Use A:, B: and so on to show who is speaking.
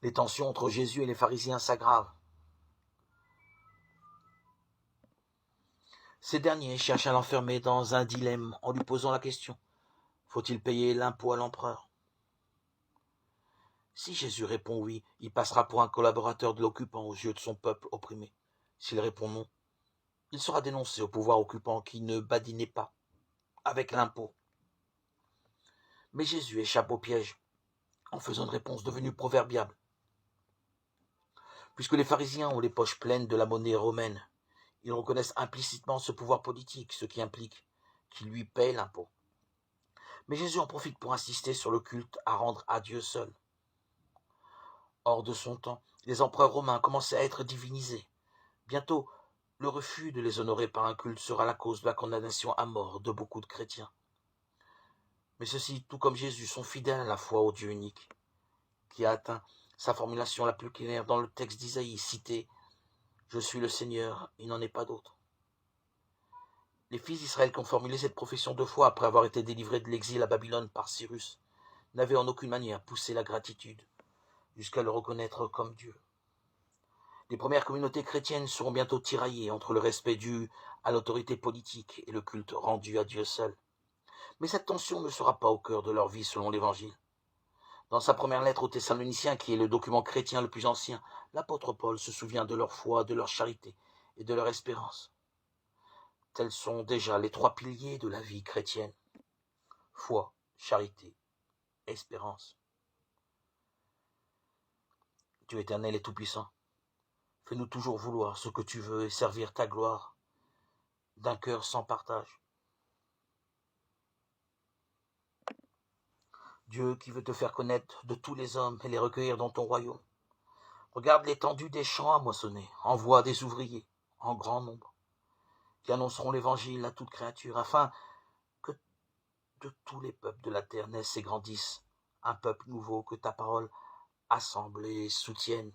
A: Les tensions entre Jésus et les pharisiens s'aggravent. Ces derniers cherchent à l'enfermer dans un dilemme en lui posant la question: faut-il payer l'impôt à l'empereur? Si Jésus répond oui, il passera pour un collaborateur de l'occupant aux yeux de son peuple opprimé. S'il répond non, il sera dénoncé au pouvoir occupant qui ne badinait pas avec l'impôt. Mais Jésus échappe au piège en faisant une réponse devenue proverbiale. Puisque les pharisiens ont les poches pleines de la monnaie romaine, ils reconnaissent implicitement ce pouvoir politique, ce qui implique qu'ils lui paient l'impôt. Mais Jésus en profite pour insister sur le culte à rendre à Dieu seul. Hors de son temps, les empereurs romains commençaient à être divinisés. Bientôt, le refus de les honorer par un culte sera la cause de la condamnation à mort de beaucoup de chrétiens. Mais ceux-ci, tout comme Jésus, sont fidèles à la foi au Dieu unique, qui a atteint sa formulation la plus claire dans le texte d'Isaïe cité « Je suis le Seigneur, il n'en est pas d'autre ». Les fils d'Israël qui ont formulé cette profession de foi après avoir été délivrés de l'exil à Babylone par Cyrus n'avaient en aucune manière poussé la gratitude jusqu'à le reconnaître comme Dieu. Les premières communautés chrétiennes seront bientôt tiraillées entre le respect dû à l'autorité politique et le culte rendu à Dieu seul. Mais cette tension ne sera pas au cœur de leur vie selon l'Évangile. Dans sa première lettre aux Thessaloniciens, qui est le document chrétien le plus ancien, l'apôtre Paul se souvient de leur foi, de leur charité et de leur espérance. Tels sont déjà les trois piliers de la vie chrétienne. Foi, charité, espérance. Dieu éternel et tout-puissant, fais-nous toujours vouloir ce que tu veux et servir ta gloire d'un cœur sans partage. Dieu qui veut te faire connaître de tous les hommes et les recueillir dans ton royaume. Regarde l'étendue des champs à moissonner, envoie des ouvriers en grand nombre, qui annonceront l'évangile à toute créature, afin que de tous les peuples de la terre naissent et grandissent un peuple nouveau que ta parole assemble et soutienne.